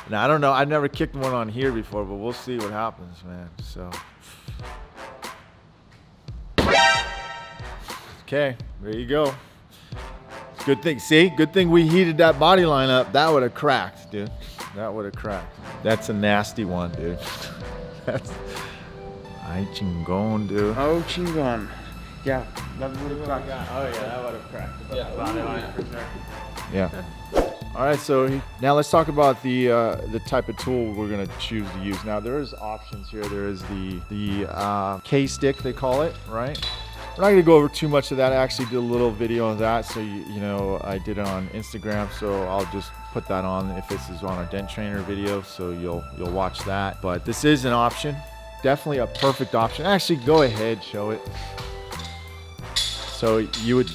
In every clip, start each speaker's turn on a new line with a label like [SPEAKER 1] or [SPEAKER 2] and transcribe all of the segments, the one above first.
[SPEAKER 1] Now, I don't know. I've never kicked one on here before, but we'll see what happens, man. So. Okay, there you go. Good thing, see? Good thing we heated that body line up. That would have cracked, dude. That would have cracked. That's a nasty one, dude. That's... Ay chingon, dude.
[SPEAKER 2] Oh, chingon. Yeah, that would have cracked.
[SPEAKER 1] Oh, yeah, that would have cracked.
[SPEAKER 2] Yeah, body line for sure.
[SPEAKER 1] Yeah. All right, so now let's talk about the type of tool we're gonna choose to use. Now there is options here. There is the K stick, they call it, right? We're not gonna go over too much of that. I actually did a little video of that, so you know, I did it on Instagram, so I'll just put that on if this is on a Dent trainer video, so you'll watch that. But this is an option, definitely a perfect option. Actually, go ahead, show it. So you would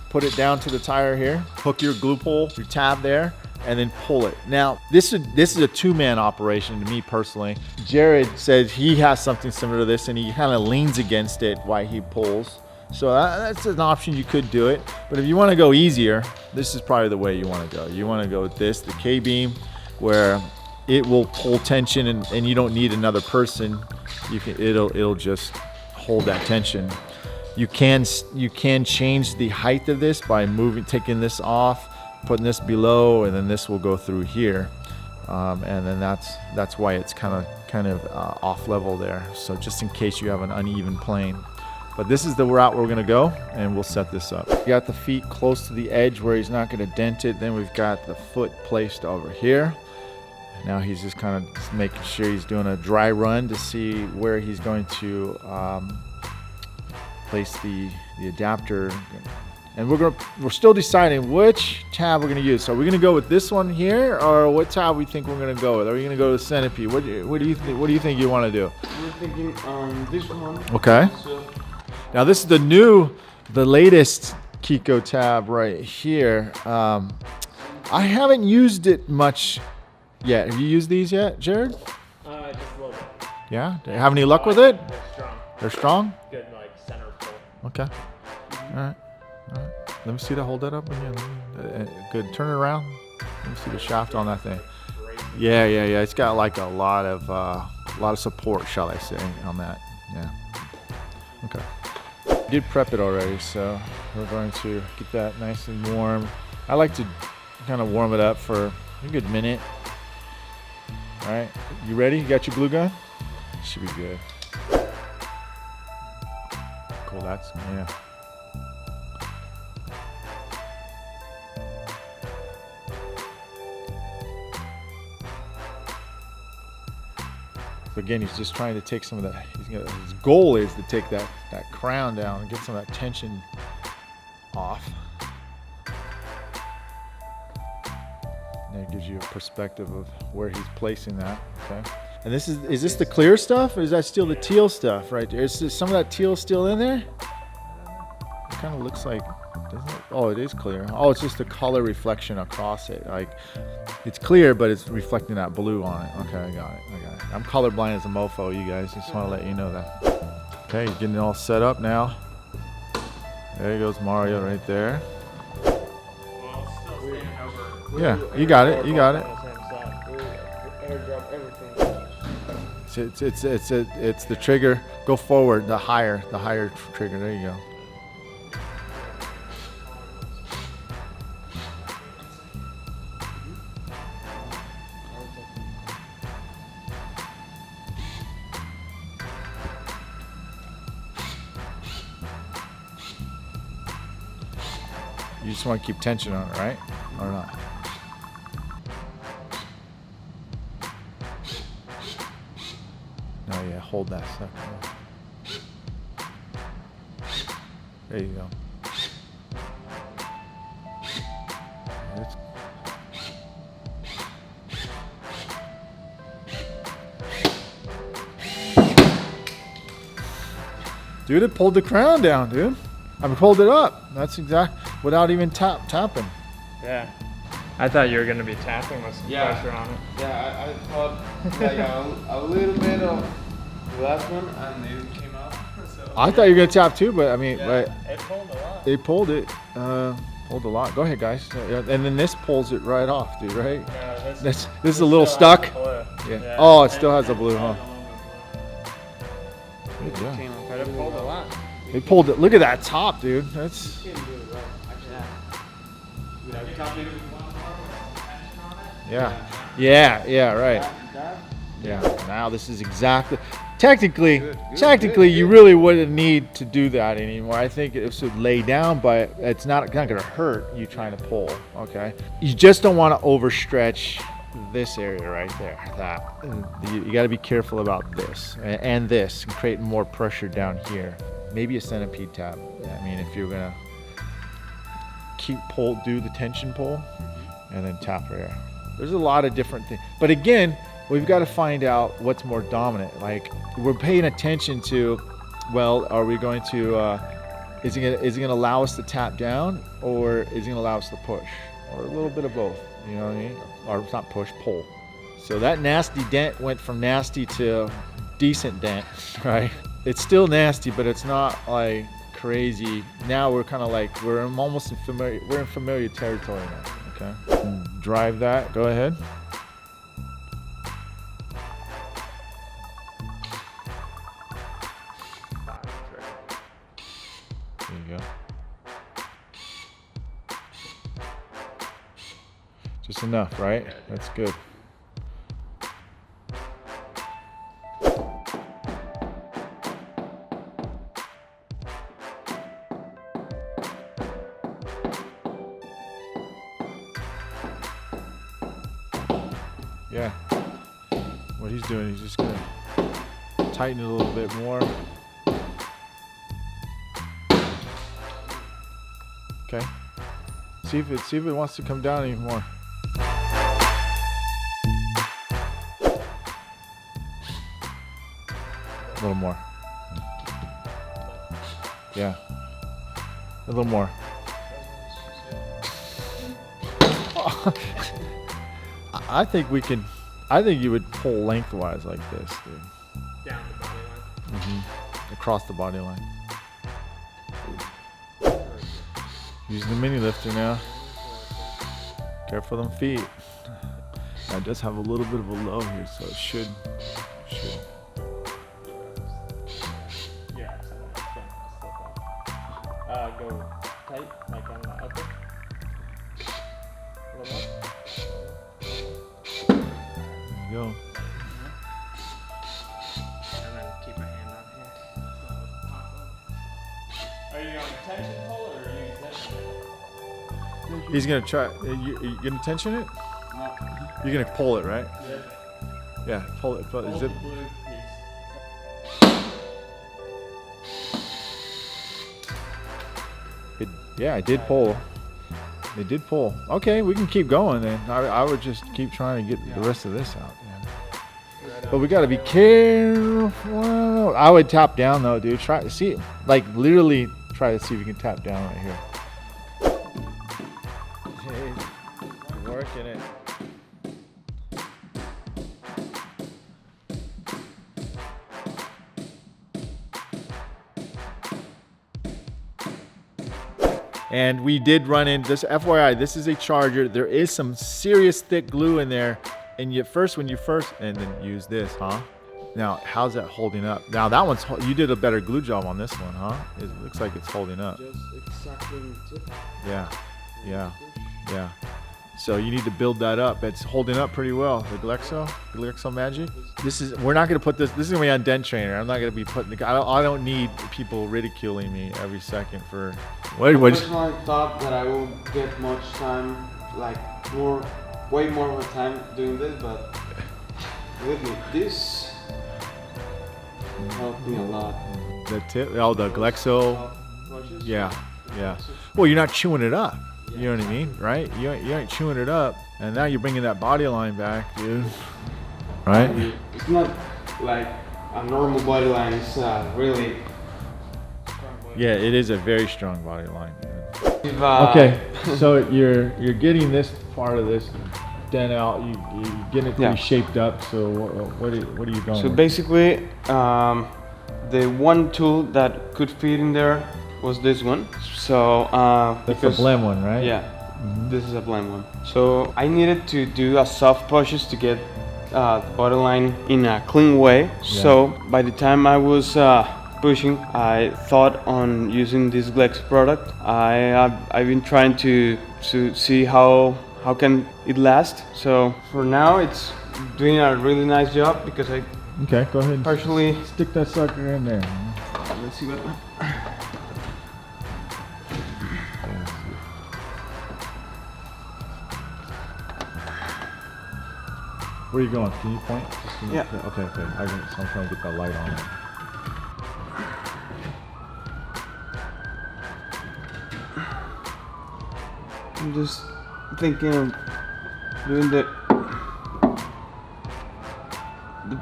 [SPEAKER 1] put it down to the tire here, hook your glue pull, your tab there, and then pull it. Now, this is a two-man operation to me personally. Jared said he has something similar to this, and he kind of leans against it while he pulls. So that's an option, you could do it. But if you want to go easier, this is probably the way you want to go. You want to go with this, the K-beam, where it will pull tension and you don't need another person. It'll just hold that tension. You can change the height of this by taking this off, putting this below, and then this will go through here. And then that's why it's kind of off level there. So just in case you have an uneven plane. But this is the route we're gonna go, and we'll set this up. We got the feet close to the edge where he's not gonna dent it. Then we've got the foot placed over here. Now he's just kind of making sure he's doing a dry run to see where he's going to place the adapter. And we're still deciding which tab we're gonna use. So we're gonna go with this one here, or what tab we think we're gonna go with? Are we gonna go to the centipede? What do you think you want to do?
[SPEAKER 2] We're thinking this one.
[SPEAKER 1] Okay.
[SPEAKER 2] So.
[SPEAKER 1] Now this is the latest Kiko tab right here. I haven't used it much yet. Have you used these yet, Jared?
[SPEAKER 3] Just a little bit.
[SPEAKER 1] Yeah. Do you have any luck with it?
[SPEAKER 3] They're strong.
[SPEAKER 1] They're strong?
[SPEAKER 3] Good, like center pull.
[SPEAKER 1] Okay. All right. Let me see that. Hold that up again. Good. Turn it around. Let me see the shaft on that thing. Yeah. It's got like a lot of support, shall I say, on that. Yeah. Okay. Did prep it already, so we're going to get that nice and warm. I like to kind of warm it up for a good minute. All right, you ready? You got your glue gun? Should be good. Cool, yeah. So again, he's just trying to take some of that. His goal is to take that crown down and get some of that tension off. And that gives you a perspective of where he's placing that. Okay. And is this the clear stuff, or is that still the teal stuff right there? Is some of that teal still in there? It kind of looks like, doesn't it? Oh, it is clear. Oh, it's just the color reflection across it. Like, it's clear, but it's reflecting that blue on it. Okay, I got it. I'm colorblind as a mofo, you guys. Just want to let you know that. Okay, he's getting it all set up now. There goes Mario right there. Yeah, you got it. It's the trigger. Go forward, the higher trigger. There you go. You just want to keep tension on it, right? Or not? Oh yeah, hold that stuff. There you go. Dude, it pulled the crown down, dude. I mean, pulled it up. That's exact. Without even tapping.
[SPEAKER 3] Yeah. I thought you were going to be tapping with some pressure on it.
[SPEAKER 2] Yeah, I thought like a little bit of the last one, and it came out. So.
[SPEAKER 1] I thought you were going to tap too, but I mean,
[SPEAKER 3] it pulled a lot.
[SPEAKER 1] It pulled it. Pulled a lot. Go ahead, guys. And then this pulls it right off, dude, right?
[SPEAKER 3] Yeah,
[SPEAKER 1] This is a little stuck. Yeah. Oh, it still has a blue, huh? Good job.
[SPEAKER 3] But it pulled a lot.
[SPEAKER 1] They pulled it. Look at that top, dude. That's. Yeah. Yeah. Yeah. Right. Yeah. Now this is exactly. Technically, you really wouldn't need to do that anymore. I think it should lay down, but it's not going to hurt you trying to pull. Okay. You just don't want to overstretch this area right there. That you got to be careful about this and this, and create more pressure down here. Maybe a centipede tap. I mean, if you're gonna do the tension pull, and then tap there. There's a lot of different things, but again, we've got to find out what's more dominant. Like, we're paying attention to, well, are we going to? Is it gonna allow us to tap down, or is it gonna allow us to push, or a little bit of both? You know what I mean? Or it's not push, pull. So that nasty dent went from nasty to decent dent, right? It's still nasty, but it's not like crazy. Now we're kind of like, we're almost in familiar territory now, okay? Drive that, go ahead. There you go. Just enough, right? That's good. Yeah, what he's doing, he's just gonna tighten it a little bit more. Okay, see if it wants to come down anymore. A little more. Yeah, a little more. I think you would pull lengthwise like this, dude.
[SPEAKER 3] Down the body line.
[SPEAKER 1] Mm-hmm. Across the body line. Using the mini lifter now. Careful them feet. I just have a little bit of a low here, so it should.
[SPEAKER 3] Yeah. Go tight, like on the upper. A little more.
[SPEAKER 1] There you go.
[SPEAKER 3] And then keep my hand on here. Are you going tension pull or use tension?
[SPEAKER 1] He's gonna try. You gonna tension it?
[SPEAKER 2] No.
[SPEAKER 1] You're gonna pull it, right?
[SPEAKER 3] Yeah.
[SPEAKER 1] Yeah, pull it. Pull it.
[SPEAKER 3] Pull
[SPEAKER 1] Zip.
[SPEAKER 3] the blue piece.
[SPEAKER 1] Yeah, I did pull. It did pull. Okay, we can keep going then. I would just keep trying to get the rest of this out. Yeah. But we gotta be careful. I would tap down though, dude. Try to see it. Like literally try to see if you can tap down right here. Okay, you're working it. And we did run in this, FYI, this is a charger. There is some serious thick glue in there. And and then use this, huh? Now, how's that holding up? Now that one's, you did a better glue job on this one, huh? It looks like it's holding up.
[SPEAKER 2] Just exactly the tip.
[SPEAKER 1] Yeah. So you need to build that up. It's holding up pretty well. The Glexo Magic. We're not gonna put this is gonna be on Dent Trainer. I'm not gonna be putting I don't need people ridiculing me every second for,
[SPEAKER 2] I personally thought that I would get much time, like way more of a time doing this, but believe me, this helped me a lot.
[SPEAKER 1] The Glexo.
[SPEAKER 2] Watches?
[SPEAKER 1] Yeah. Well, you're not chewing it up. You know what I mean, right? You ain't chewing it up, and now you're bringing that body line back, dude. Right?
[SPEAKER 2] It's not like a normal body line. It's really.
[SPEAKER 1] Yeah, it is a very strong body line. Dude.
[SPEAKER 2] If,
[SPEAKER 1] Okay, so you're getting this part of this dent out. You getting it pretty shaped up. So what are you going?
[SPEAKER 2] So
[SPEAKER 1] with?
[SPEAKER 2] basically, the one tool that could fit in there was this one. So
[SPEAKER 1] That's a blend one, right?
[SPEAKER 2] Yeah, this is a blend one. So I needed to do a soft pushes to get the body line in a clean way. So by the time I was pushing, I thought on using this Glex product. I've been trying to see how can it last. So for now, it's doing a really nice job because I
[SPEAKER 1] Okay, go ahead.
[SPEAKER 2] partially.
[SPEAKER 1] Stick that sucker in there.
[SPEAKER 2] Let's see what.
[SPEAKER 1] Where are you going? Can you point? Just
[SPEAKER 2] Yeah.
[SPEAKER 1] Okay. So I'm trying to get that light on it.
[SPEAKER 2] I'm just thinking of doing the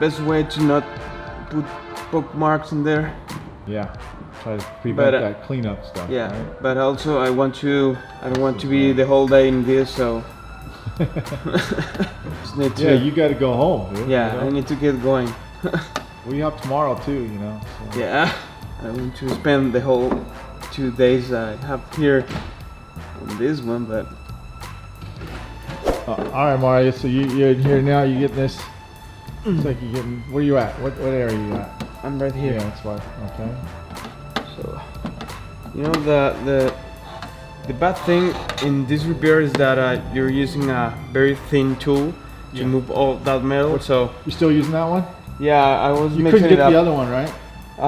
[SPEAKER 2] best way to not put poke marks in there.
[SPEAKER 1] Yeah. Try to prevent
[SPEAKER 2] But,
[SPEAKER 1] that cleanup stuff.
[SPEAKER 2] Yeah,
[SPEAKER 1] Right?
[SPEAKER 2] but also I don't want to be the whole day in this, so just need to.
[SPEAKER 1] Yeah, you got to go home, dude.
[SPEAKER 2] Yeah,
[SPEAKER 1] You
[SPEAKER 2] I
[SPEAKER 1] know?
[SPEAKER 2] need to get going.
[SPEAKER 1] We have tomorrow too, you know. So.
[SPEAKER 2] Yeah, I want to spend the whole 2 days I have here on this one, but
[SPEAKER 1] All right, Mario. So you're in here now. You getting this? Looks like you're getting. Where you at? What area are you at?
[SPEAKER 2] I'm right here.
[SPEAKER 1] Yeah, that's why. Okay.
[SPEAKER 2] So, you know, the bad thing in this repair is that you're using a very thin tool to move all that metal. So
[SPEAKER 1] You still using that one?
[SPEAKER 2] yeah, I was
[SPEAKER 1] You
[SPEAKER 2] mixing
[SPEAKER 1] couldn't get
[SPEAKER 2] it up.
[SPEAKER 1] the other one, right? The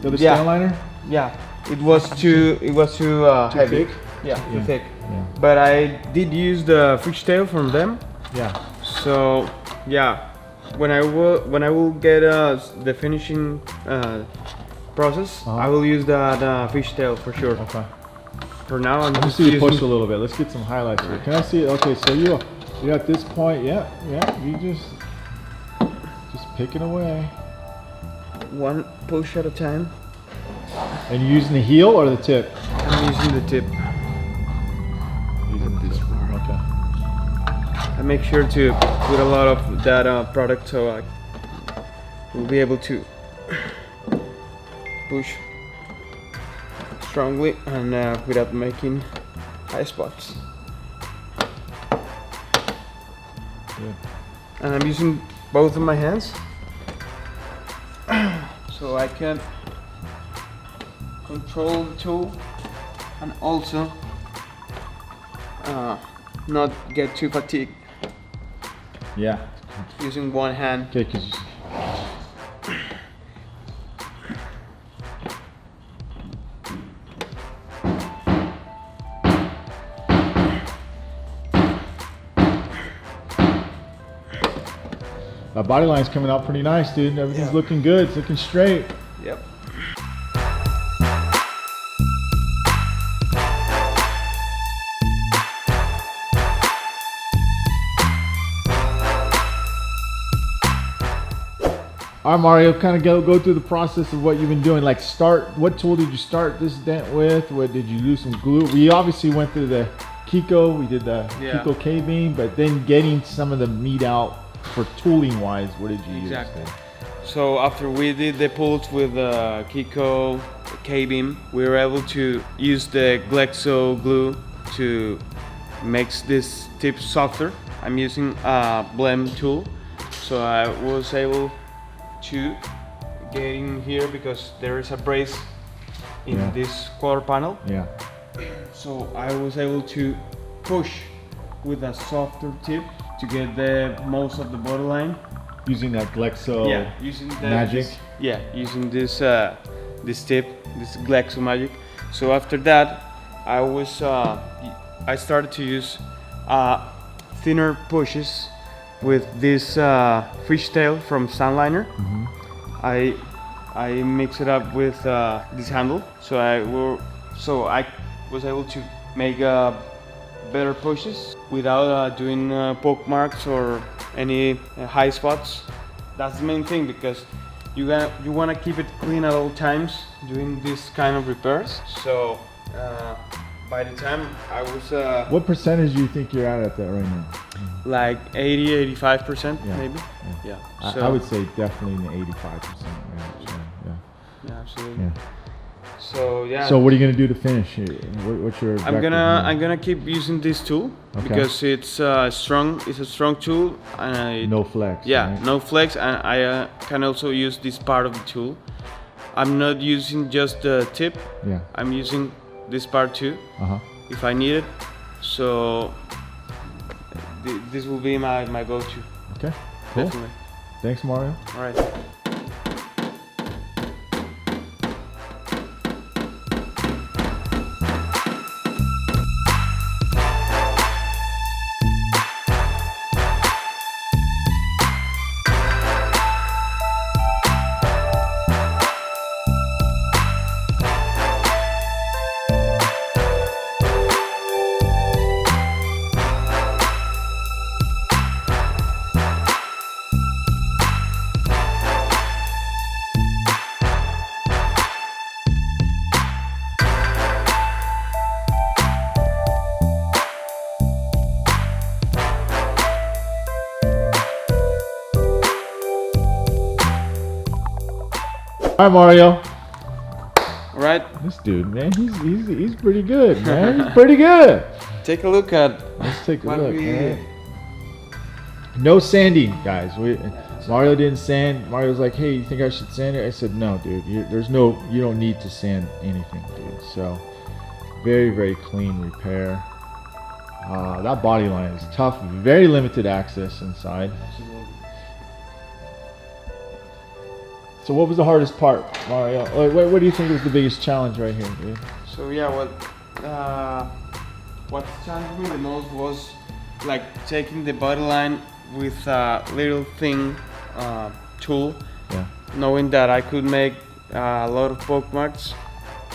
[SPEAKER 1] other
[SPEAKER 2] Yeah.
[SPEAKER 1] stand liner?
[SPEAKER 2] Yeah, it was too heavy.
[SPEAKER 1] thick?
[SPEAKER 2] Yeah, too
[SPEAKER 1] Yeah.
[SPEAKER 2] thick.
[SPEAKER 1] Yeah.
[SPEAKER 2] But I did use the fishtail from them.
[SPEAKER 1] Yeah.
[SPEAKER 2] So yeah, when I will get the finishing process, I will use that fishtail for sure.
[SPEAKER 1] Okay.
[SPEAKER 2] For now, I'm
[SPEAKER 1] Let me
[SPEAKER 2] just
[SPEAKER 1] see you
[SPEAKER 2] using.
[SPEAKER 1] push a little bit. Let's get some highlights here. Can I see it? Okay, so you're at this point. Yeah. You just picking away.
[SPEAKER 2] One push at a time.
[SPEAKER 1] And you using the heel or the tip?
[SPEAKER 2] I'm using the tip.
[SPEAKER 1] Using this one. Okay.
[SPEAKER 2] I make sure to put a lot of that product so I will be able to push strongly and without making high spots.
[SPEAKER 1] Good.
[SPEAKER 2] And I'm using both of my hands so I can control the tool and also not get too fatigued
[SPEAKER 1] Yeah.
[SPEAKER 2] using one hand.
[SPEAKER 1] Okay, cause that body line's coming out pretty nice, dude. Everything's looking good. It's looking straight.
[SPEAKER 2] Yep.
[SPEAKER 1] All right, Mario, kind of go through the process of what you've been doing. Like what tool did you start this dent with? What did you do some glue? We obviously went through the Kiko, we did the Kiko K-beam, but then getting some of the meat out for tooling wise, what did you use?
[SPEAKER 2] So after we did the pulls with Kiko, K-beam, we were able to use the Glexo glue to make this tip softer. I'm using a blend tool, so I was able to get in here because there is a brace in this quarter panel.
[SPEAKER 1] Yeah.
[SPEAKER 2] So I was able to push with a softer tip to get the most of the body line.
[SPEAKER 1] Using that Glexo
[SPEAKER 2] using the
[SPEAKER 1] magic.
[SPEAKER 2] Using this this tip, this Glexo magic. So after that, I started to use thinner pushes with this fishtail from Sunliner. I mix it up with this handle, so I was able to make better pushes without doing poke marks or any high spots. That's the main thing, because you want to keep it clean at all times doing this kind of repairs. So by the time I was
[SPEAKER 1] What percentage do you think you're at that right now?
[SPEAKER 2] like 80-85% maybe.
[SPEAKER 1] Yeah.
[SPEAKER 2] So,
[SPEAKER 1] I would say definitely in the 85% range. Yeah.
[SPEAKER 2] yeah, absolutely.
[SPEAKER 1] Yeah.
[SPEAKER 2] So yeah.
[SPEAKER 1] So what are you gonna do to finish? What's your?
[SPEAKER 2] I'm
[SPEAKER 1] objective?
[SPEAKER 2] gonna keep using this tool
[SPEAKER 1] Okay.
[SPEAKER 2] because it's strong. It's a strong tool, and
[SPEAKER 1] No flex.
[SPEAKER 2] yeah,
[SPEAKER 1] right?
[SPEAKER 2] no flex, and I can also use this part of the tool. I'm not using just the tip.
[SPEAKER 1] Yeah.
[SPEAKER 2] I'm using this part too,
[SPEAKER 1] Uh huh.
[SPEAKER 2] if I need it. So this will be my go-to.
[SPEAKER 1] Okay. Cool.
[SPEAKER 2] Definitely.
[SPEAKER 1] Thanks, Mario.
[SPEAKER 2] All right.
[SPEAKER 1] All right, Mario.
[SPEAKER 2] All right.
[SPEAKER 1] This dude, man, he's pretty good, man. He's pretty good.
[SPEAKER 2] Take a look at
[SPEAKER 1] Let's take a
[SPEAKER 2] what
[SPEAKER 1] look.
[SPEAKER 2] we.
[SPEAKER 1] Man. No sanding, guys. Mario didn't sand. Mario's like, hey, you think I should sand it? I said, no, dude. You don't need to sand anything, dude. So, very, very clean repair. That body line is tough. Very limited access inside. So, what was the hardest part, Mario? What do you think was the biggest challenge right here, dude?
[SPEAKER 2] So yeah, what challenged me the most was like taking the body line with a little thin tool,
[SPEAKER 1] Yeah.
[SPEAKER 2] knowing that I could make a lot of poke marks.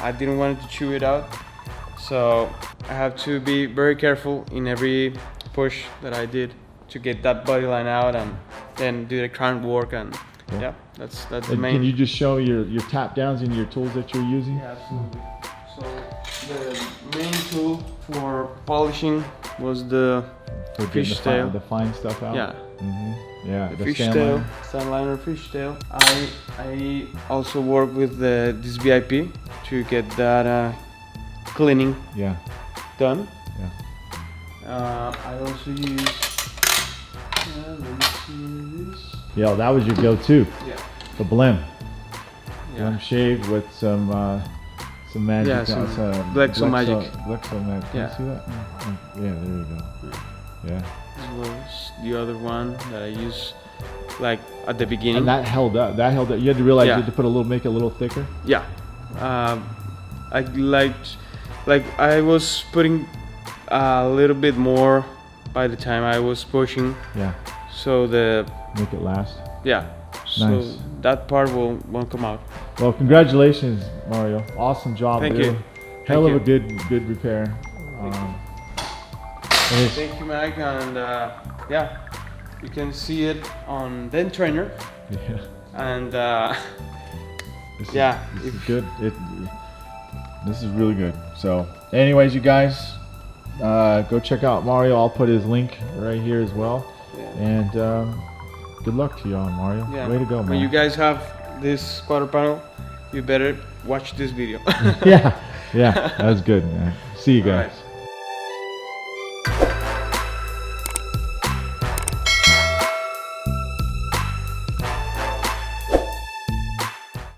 [SPEAKER 2] I didn't want to chew it out, so I have to be very careful in every push that I did to get that body line out and then do the current work, and
[SPEAKER 1] Cool.
[SPEAKER 2] yeah, that's the
[SPEAKER 1] And
[SPEAKER 2] main.
[SPEAKER 1] can you just show your tap downs and your tools that you're using?
[SPEAKER 2] Yeah, absolutely. So the main tool for polishing was the
[SPEAKER 1] For getting
[SPEAKER 2] fishtail.
[SPEAKER 1] the fine stuff out?
[SPEAKER 2] Yeah.
[SPEAKER 1] Yeah, the stand
[SPEAKER 2] fishtail,
[SPEAKER 1] line.
[SPEAKER 2] stand liner fishtail. I also work with this VIP to get that cleaning
[SPEAKER 1] Yeah.
[SPEAKER 2] done.
[SPEAKER 1] Yeah.
[SPEAKER 2] I also use. Let me see this.
[SPEAKER 1] Yeah, that was your go-to.
[SPEAKER 2] Yeah.
[SPEAKER 1] The blim.
[SPEAKER 2] Yeah.
[SPEAKER 1] Blim shave with some magic.
[SPEAKER 2] Yeah, some Blexo magic.
[SPEAKER 1] Blexo magic. Can
[SPEAKER 2] Yeah.
[SPEAKER 1] you see that? Yeah, there you go. Yeah.
[SPEAKER 2] As well as the other one that I use, like at the beginning.
[SPEAKER 1] And that held up. That held up. You had to realize
[SPEAKER 2] Yeah.
[SPEAKER 1] you had to make it a little thicker.
[SPEAKER 2] Yeah. I liked, like I was putting a little bit more by the time I was pushing,
[SPEAKER 1] Yeah.
[SPEAKER 2] so
[SPEAKER 1] Make it last.
[SPEAKER 2] yeah, so
[SPEAKER 1] Nice.
[SPEAKER 2] that part won't come out.
[SPEAKER 1] Well, congratulations, Mario. Awesome job,
[SPEAKER 2] Thank
[SPEAKER 1] dude.
[SPEAKER 2] you.
[SPEAKER 1] Hell
[SPEAKER 2] Thank
[SPEAKER 1] of a good repair. And it's-
[SPEAKER 2] Thank you, Myke, and yeah, you can see it on Dent Trainer,
[SPEAKER 1] yeah.
[SPEAKER 2] and
[SPEAKER 1] This
[SPEAKER 2] Yeah,
[SPEAKER 1] this is good. This is really good. So, anyways, you guys, go check out Mario. I'll put his link right here as well.
[SPEAKER 2] yeah.
[SPEAKER 1] And good luck to y'all, Mario.
[SPEAKER 2] Yeah.
[SPEAKER 1] Way to go, man.
[SPEAKER 2] When you guys have this quarter panel, you better watch this video.
[SPEAKER 1] yeah, that was good, man. See you
[SPEAKER 2] All
[SPEAKER 1] guys.
[SPEAKER 2] right.